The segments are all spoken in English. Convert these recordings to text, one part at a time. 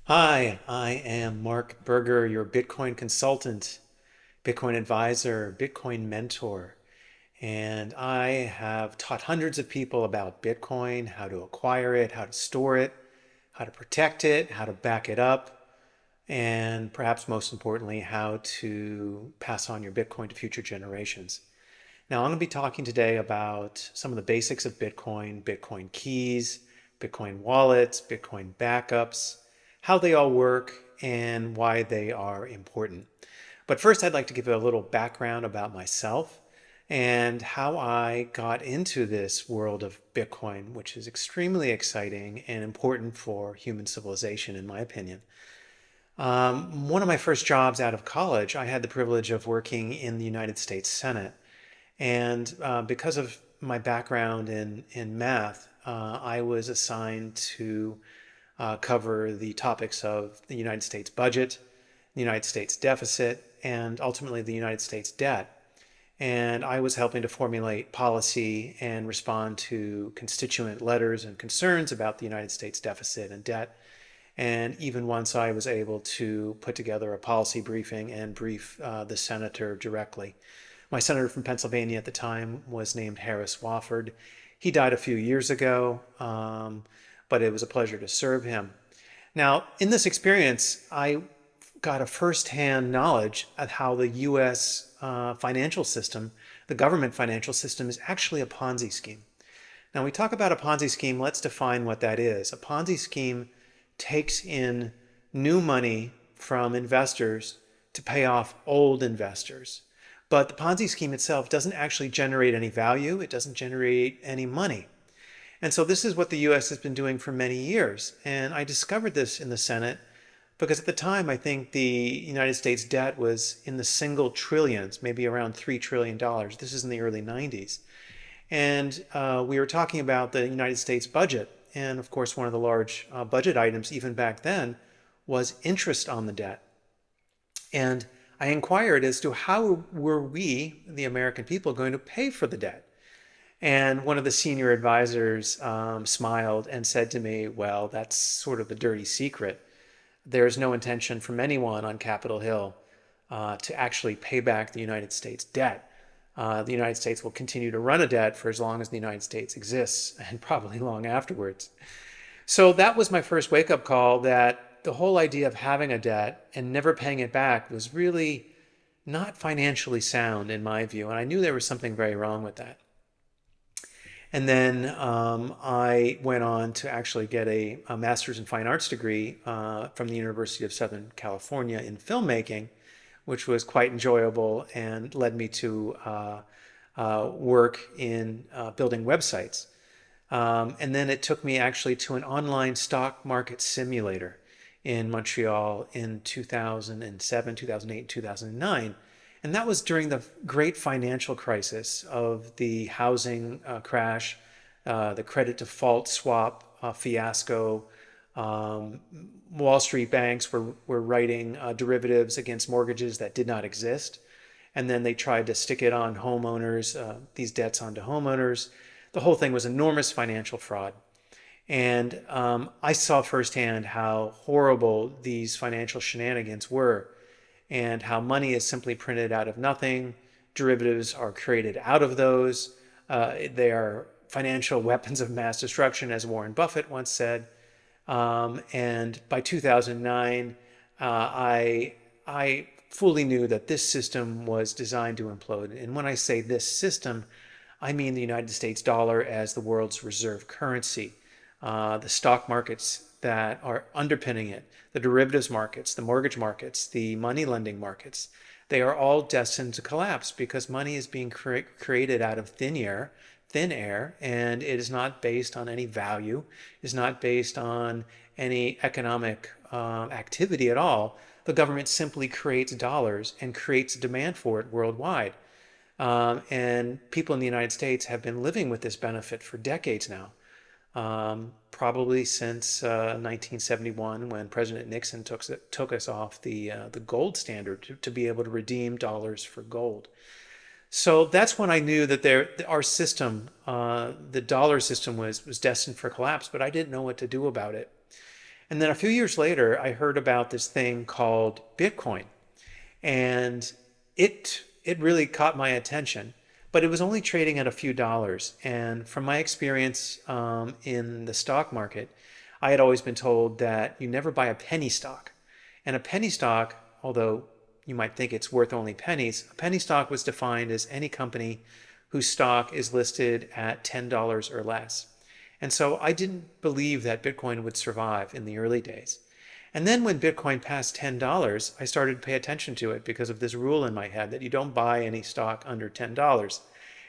Hi, I am Mark Berger, your Bitcoin consultant, Bitcoin advisor, Bitcoin mentor, and I have taught hundreds of people about Bitcoin, how to acquire it, how to store it, how to protect it, how to back it up, and perhaps most importantly, how to pass on your Bitcoin to future generations. Now, I'm going to be talking today about some of the basics of Bitcoin, Bitcoin keys, Bitcoin wallets, Bitcoin backups, how they all work, and why they are important. But first, I'd like to give a little background about myself and how I got into this world of Bitcoin, which is extremely exciting and important for human civilization, in my opinion. One of my first jobs out of college, I had the privilege of working in the United States Senate. And because of my background in math, I was assigned to cover the topics of the United States budget, the United States deficit, and ultimately the United States debt. And I was helping to formulate policy and respond to constituent letters and concerns about the United States deficit and debt. And even once I was able to put together a policy briefing and brief the senator directly. My senator from Pennsylvania at the time was named Harris Wofford. He died a few years ago, but it was a pleasure to serve him. Now, in this experience, I got a firsthand knowledge of how the U.S. Financial system, the government financial system, is actually a Ponzi scheme. Now, we talk about a Ponzi scheme, let's define what that is. A Ponzi scheme takes in new money from investors to pay off old investors. But the Ponzi scheme itself doesn't actually generate any value, it doesn't generate any money. And so this is what the US has been doing for many years. And I discovered this in the Senate because at the time I think the United States debt was in the single trillions, maybe around $3 trillion. This is in the early 90s. And we were talking about the United States budget. And of course, one of the large budget items, even back then, was interest on the debt. And I inquired as to how were we, the American people, going to pay for the debt? And one of the senior advisors smiled and said to me, well, that's sort of the dirty secret. There's no intention from anyone on Capitol Hill to actually pay back the United States debt. The United States will continue to run a debt for as long as the United States exists and probably long afterwards. So that was my first wake up call that the whole idea of having a debt and never paying it back was really not financially sound in my view. And I knew there was something very wrong with that. And then I went on to actually get a master's in fine arts degree from the University of Southern California in filmmaking, which was quite enjoyable and led me to work in building websites. And then it took me actually to an online stock market simulator in Montreal in 2007, 2008, 2009. And that was during the great financial crisis of the housing crash, the credit default swap fiasco. Um, Wall Street banks were writing derivatives against mortgages that did not exist. And then they tried to stick it on homeowners, these debts onto homeowners. The whole thing was enormous financial fraud. And I saw firsthand how horrible these financial shenanigans were and how money is simply printed out of nothing. Derivatives are created out of those. They are financial weapons of mass destruction, as Warren Buffett once said. And by 2009, I fully knew that this system was designed to implode. And when I say this system, I mean the United States dollar as the world's reserve currency, the stock markets that are underpinning it, the derivatives markets, the mortgage markets, the money lending markets. They are all destined to collapse because money is being created out of thin air, and it is not based on any value, is not based on any economic activity at all. The government simply creates dollars and creates a demand for it worldwide. And people in the United States have been living with this benefit for decades now, probably since 1971 when President Nixon took us off the gold standard to be able to redeem dollars for gold. So that's when I knew that our system, the dollar system, was destined for collapse, but I didn't know what to do about it. And then a few years later, I heard about this thing called Bitcoin, and it really caught my attention. But it was only trading at a few dollars. And from my experience in the stock market, I had always been told that you never buy a penny stock. And a penny stock, although you might think it's worth only pennies, a penny stock was defined as any company whose stock is listed at $10 or less. And so I didn't believe that Bitcoin would survive in the early days. And then when Bitcoin passed $10, I started to pay attention to it because of this rule in my head that you don't buy any stock under $10.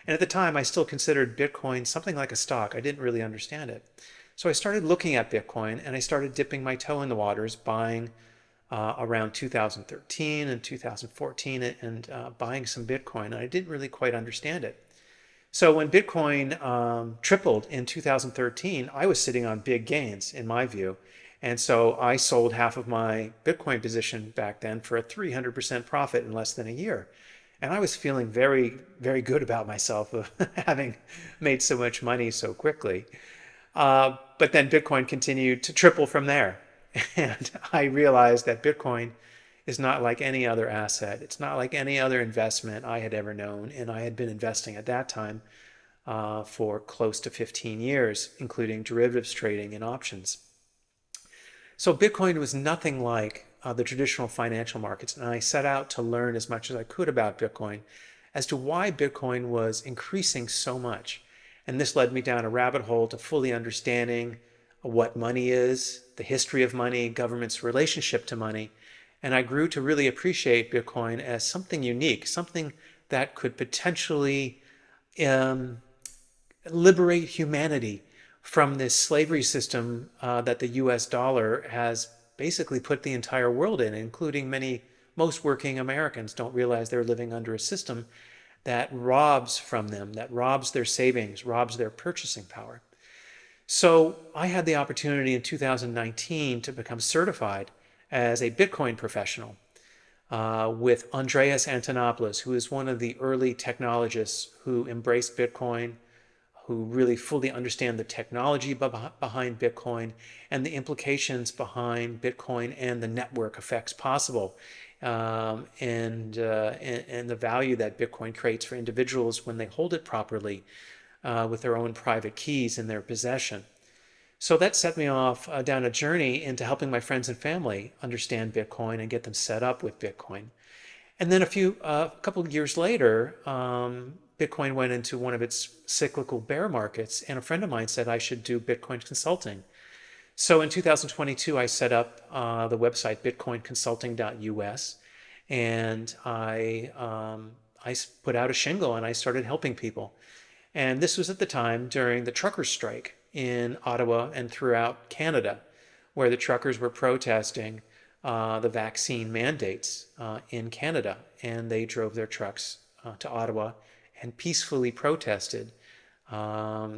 And at the time, I still considered Bitcoin something like a stock. I didn't really understand it. So I started looking at Bitcoin and I started dipping my toe in the waters, buying around 2013 and 2014 and buying some Bitcoin. And I didn't really quite understand it. So when Bitcoin tripled in 2013, I was sitting on big gains in my view. And so I sold half of my Bitcoin position back then for a 300% profit in less than a year. And I was feeling very, very good about myself of having made so much money so quickly. But then Bitcoin continued to triple from there. And I realized that Bitcoin is not like any other asset. It's not like any other investment I had ever known. And I had been investing at that time for close to 15 years, including derivatives trading and options. So Bitcoin was nothing like the traditional financial markets. And I set out to learn as much as I could about Bitcoin as to why Bitcoin was increasing so much. And this led me down a rabbit hole to fully understanding what money is, the history of money, government's relationship to money. And I grew to really appreciate Bitcoin as something unique, something that could potentially liberate humanity from this slavery system that the US dollar has basically put the entire world in, including most working Americans don't realize they're living under a system that robs from them, that robs their savings, robs their purchasing power. So I had the opportunity in 2019 to become certified as a Bitcoin professional with Andreas Antonopoulos, who is one of the early technologists who embraced Bitcoin, who really fully understand the technology behind Bitcoin and the implications behind Bitcoin and the network effects possible, and the value that Bitcoin creates for individuals when they hold it properly with their own private keys in their possession. So that set me off down a journey into helping my friends and family understand Bitcoin and get them set up with Bitcoin. And then a couple of years later, Bitcoin went into one of its cyclical bear markets, and a friend of mine said I should do Bitcoin consulting. So in 2022, I set up the website bitcoinconsulting.us, and I put out a shingle and I started helping people. And this was at the time during the truckers' strike in Ottawa and throughout Canada, where the truckers were protesting the vaccine mandates in Canada. And they drove their trucks to Ottawa and peacefully protested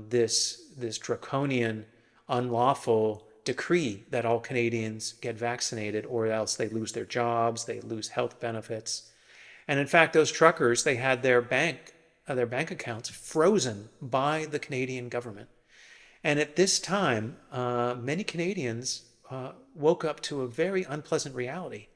this draconian, unlawful decree that all Canadians get vaccinated or else they lose their jobs, they lose health benefits. And in fact, those truckers, they had their bank accounts frozen by the Canadian government. And at this time, many Canadians woke up to a very unpleasant reality.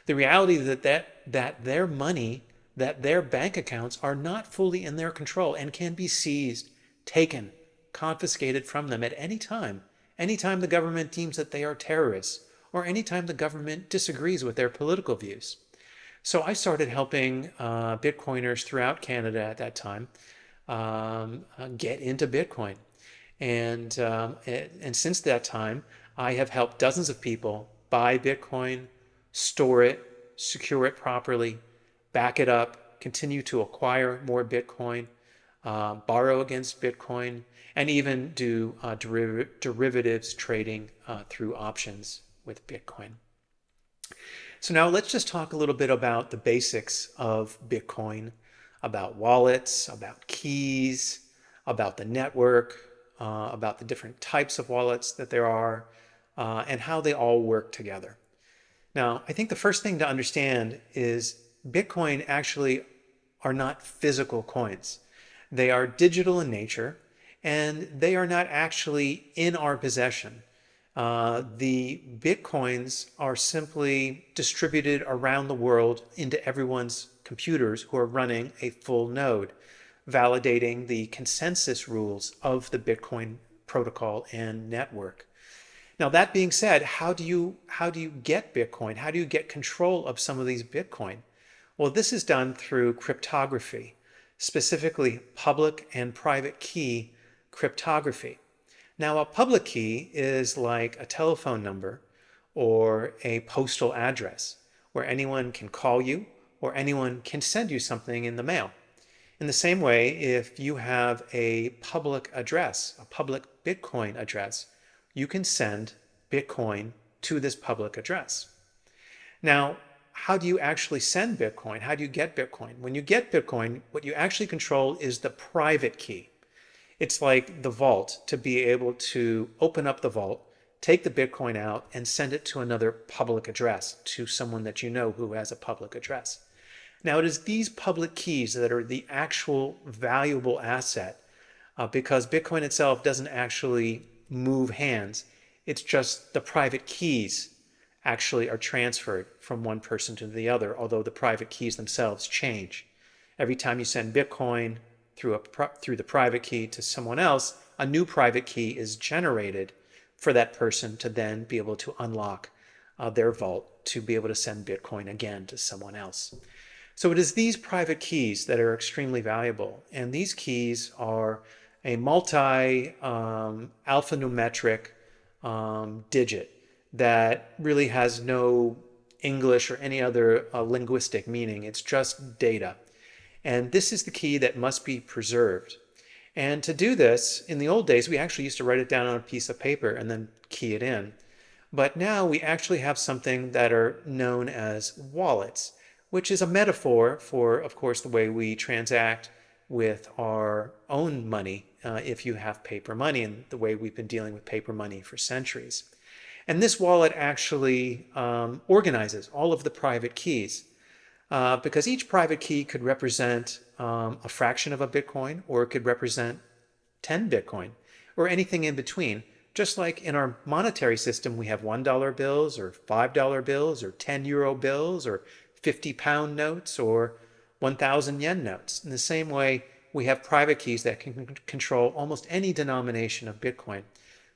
The reality that their money, that their bank accounts are not fully in their control and can be seized, taken, confiscated from them at any time the government deems that they are terrorists, or anytime the government disagrees with their political views. So I started helping Bitcoiners throughout Canada at that time get into Bitcoin. And since that time, I have helped dozens of people buy Bitcoin, store it, secure it properly, back it up, continue to acquire more Bitcoin, borrow against Bitcoin, and even do derivatives trading through options with Bitcoin. So now let's just talk a little bit about the basics of Bitcoin, about wallets, about keys, about the network, about the different types of wallets that there are, and how they all work together. Now, I think the first thing to understand is Bitcoin actually are not physical coins. They are digital in nature, and they are not actually in our possession. The Bitcoins are simply distributed around the world into everyone's computers who are running a full node, validating the consensus rules of the Bitcoin protocol and network. Now, that being said, how do you get Bitcoin? How do you get control of some of these Bitcoin? Well, this is done through cryptography, specifically public and private key cryptography. Now, a public key is like a telephone number or a postal address where anyone can call you or anyone can send you something in the mail. In the same way, if you have a public address, a public Bitcoin address, you can send Bitcoin to this public address. Now, how do you actually send Bitcoin? How do you get Bitcoin? When you get Bitcoin, what you actually control is the private key. It's like the vault, to be able to open up the vault, take the Bitcoin out, and send it to another public address, to someone that you know who has a public address. Now, it is these public keys that are the actual valuable asset because Bitcoin itself doesn't actually move hands. It's just the private keys actually are transferred from one person to the other, although the private keys themselves change. Every time you send Bitcoin through the private key to someone else, a new private key is generated for that person to then be able to unlock their vault to be able to send Bitcoin again to someone else. So it is these private keys that are extremely valuable. And these keys are a alphanumeric digit that really has no English or any other linguistic meaning. It's just data. And this is the key that must be preserved. And to do this, in the old days, we actually used to write it down on a piece of paper and then key it in. But now we actually have something that are known as wallets, which is a metaphor for, of course, the way we transact with our own money if you have paper money, and the way we've been dealing with paper money for centuries. And this wallet actually organizes all of the private keys because each private key could represent a fraction of a Bitcoin, or it could represent 10 Bitcoin, or anything in between. Just like in our monetary system, we have $1 bills or $5 bills or 10 euro bills or 50 pound notes or 1,000 yen notes. In the same way, we have private keys that can control almost any denomination of Bitcoin.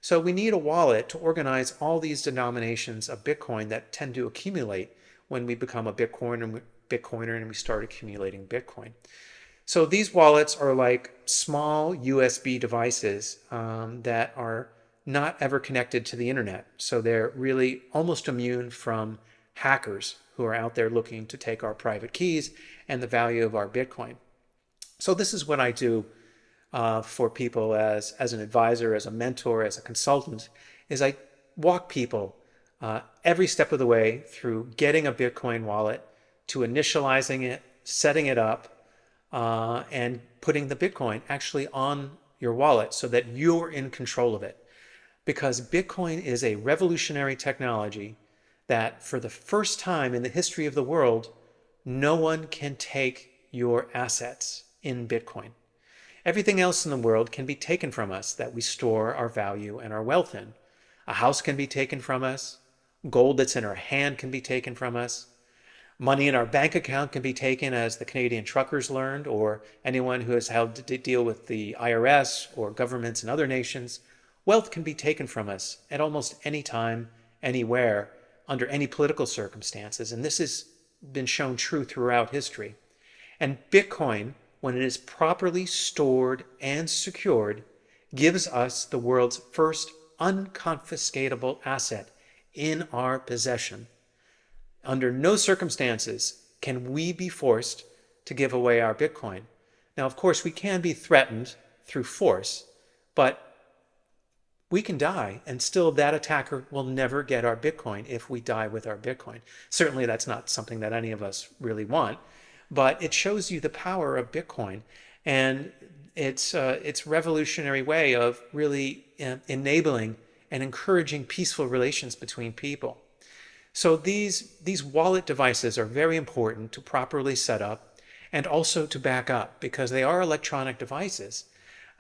So we need a wallet to organize all these denominations of Bitcoin that tend to accumulate when we become a Bitcoiner and we start accumulating Bitcoin. So these wallets are like small USB devices that are not ever connected to the internet. So they're really almost immune from hackers who are out there looking to take our private keys and the value of our Bitcoin. So this is what I do for people as an advisor, as a mentor, as a consultant, is I walk people every step of the way through getting a Bitcoin wallet to initializing it, setting it up, and putting the Bitcoin actually on your wallet so that you're in control of it. Because Bitcoin is a revolutionary technology that for the first time in the history of the world, no one can take your assets in Bitcoin. Everything else in the world can be taken from us that we store our value and our wealth in. A house can be taken from us. Gold that's in our hand can be taken from us. Money in our bank account can be taken, as the Canadian truckers learned, or anyone who has had to deal with the IRS or governments in other nations. Wealth can be taken from us at almost any time, anywhere, under any political circumstances. And this has been shown true throughout history. And Bitcoin, when it is properly stored and secured, gives us the world's first unconfiscatable asset in our possession. Under no circumstances can we be forced to give away our Bitcoin. Now, of course, we can be threatened through force, but we can die and still that attacker will never get our Bitcoin if we die with our Bitcoin. Certainly that's not something that any of us really want, but it shows you the power of Bitcoin and its revolutionary way of really enabling and encouraging peaceful relations between people. So these wallet devices are very important to properly set up and also to back up because they are electronic devices.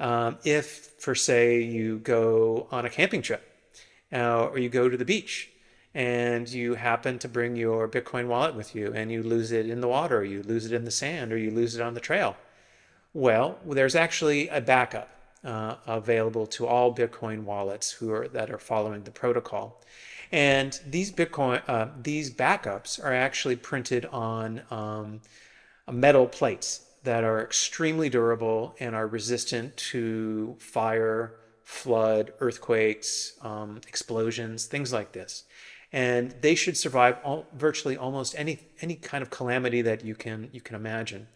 If, for say, you go on a camping trip or you go to the beach and you happen to bring your Bitcoin wallet with you and you lose it in the water, or you lose it in the sand, or you lose it on the trail. Well, there's actually a backup available to all Bitcoin wallets that are following the protocol. And these backups are actually printed on metal plates that are extremely durable and are resistant to fire, flood, earthquakes, explosions, things like this. And they should survive virtually almost any kind of calamity that you can imagine.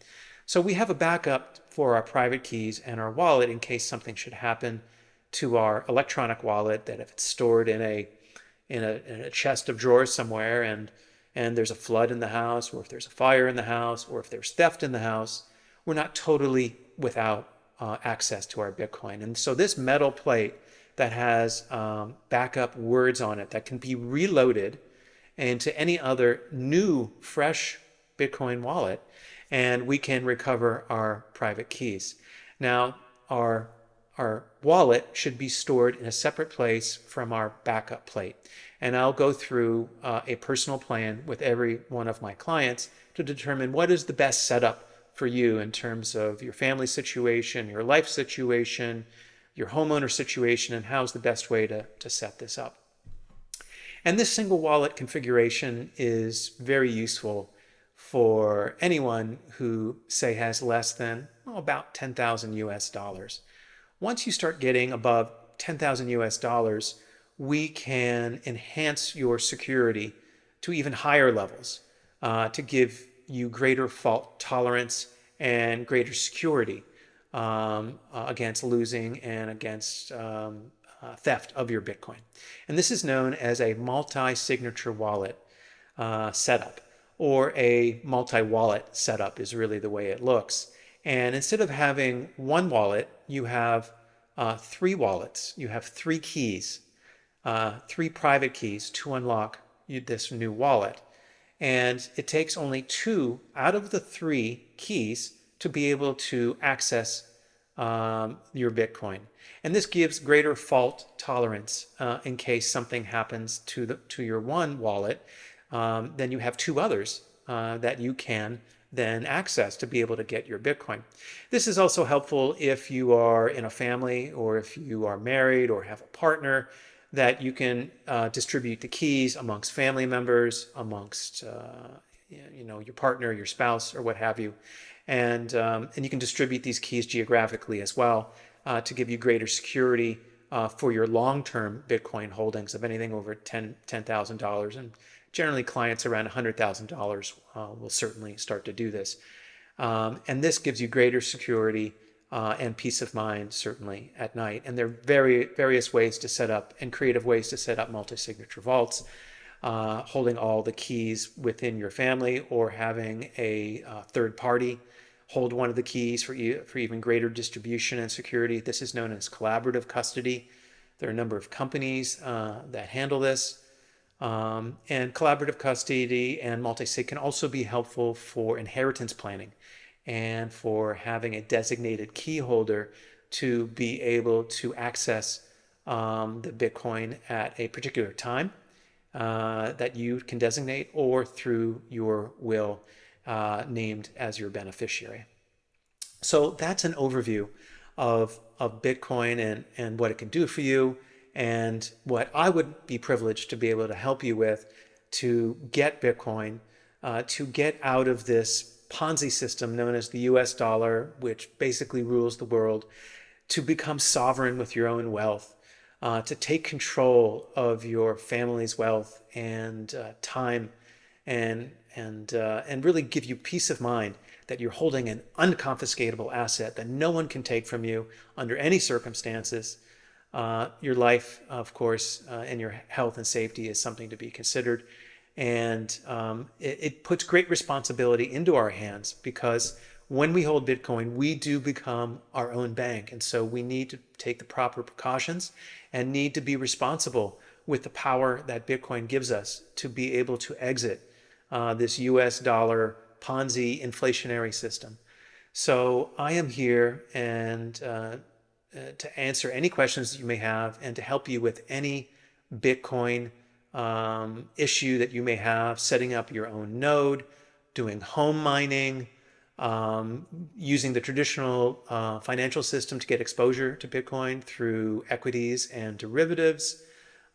So we have a backup for our private keys and our wallet in case something should happen to our electronic wallet, that if it's stored in a chest of drawers somewhere, and there's a flood in the house, or if there's a fire in the house, or if there's theft in the house, we're not totally without access to our Bitcoin. And so this metal plate that has backup words on it that can be reloaded into any other new, fresh Bitcoin wallet, and we can recover our private keys. Now, our wallet should be stored in a separate place from our backup plate. And I'll go through a personal plan with every one of my clients to determine what is the best setup for you in terms of your family situation, your life situation, your homeowner situation, and how's the best way to set this up. And this single wallet configuration is very useful for anyone who, say, has less than about 10,000 US dollars. Once you start getting above 10,000 US dollars, we can enhance your security to even higher levels to give you greater fault tolerance and greater security against losing and against theft of your Bitcoin. And this is known as a multi-signature wallet setup, or a multi-wallet setup is really the way it looks. And instead of having one wallet, you have three wallets. You have three keys, three private keys to unlock this new wallet. And it takes only two out of the three keys to be able to access your Bitcoin. And this gives greater fault tolerance in case something happens to your one wallet. Then you have two others that you can then access to be able to get your Bitcoin. This is also helpful if you are in a family, or if you are married or have a partner, that you can distribute the keys amongst family members, amongst your partner, your spouse, or what have you. And you can distribute these keys geographically as well to give you greater security for your long-term Bitcoin holdings of anything over $10,000. And generally, clients around $100,000 will certainly start to do this. And this gives you greater security and peace of mind, certainly at night. And there are various ways to set up, and creative ways to set up multi-signature vaults, holding all the keys within your family, or having a third party hold one of the keys for even greater distribution and security. This is known as collaborative custody. There are a number of companies that handle this. And collaborative custody and multi-sig can also be helpful for inheritance planning, and for having a designated key holder to be able to access the Bitcoin at a particular time that you can designate, or through your will named as your beneficiary. So that's an overview of Bitcoin and what it can do for you, and what I would be privileged to be able to help you with to get Bitcoin, to get out of this Ponzi system known as the US dollar, which basically rules the world, to become sovereign with your own wealth, to take control of your family's wealth and time, and really give you peace of mind that you're holding an unconfiscatable asset that no one can take from you under any circumstances. Your life, of course, and your health and safety is something to be considered. And it puts great responsibility into our hands, because when we hold Bitcoin, we do become our own bank. And so we need to take the proper precautions and need to be responsible with the power that Bitcoin gives us to be able to exit this US dollar Ponzi inflationary system. So I am here and to answer any questions that you may have, and to help you with any Bitcoin issue that you may have, setting up your own node, doing home mining, using the traditional financial system to get exposure to Bitcoin through equities and derivatives,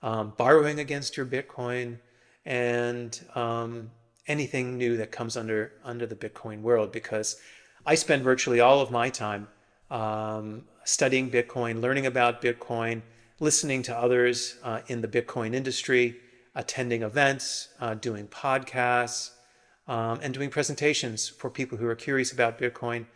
borrowing against your Bitcoin, and anything new that comes under the Bitcoin world. Because I spend virtually all of my time studying Bitcoin, learning about Bitcoin, listening to others in the Bitcoin industry, attending events, doing podcasts, and doing presentations for people who are curious about Bitcoin,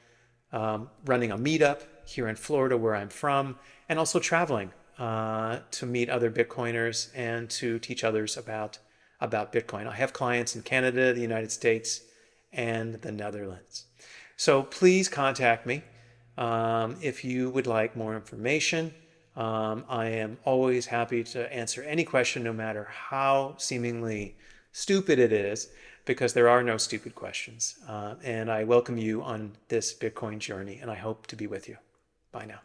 running a meetup here in Florida where I'm from, and also traveling to meet other Bitcoiners and to teach others about Bitcoin. I have clients in Canada, the United States, and the Netherlands. So please contact me if you would like more information. I am always happy to answer any question, no matter how seemingly stupid it is, because there are no stupid questions. And I welcome you on this Bitcoin journey, and I hope to be with you. Bye now.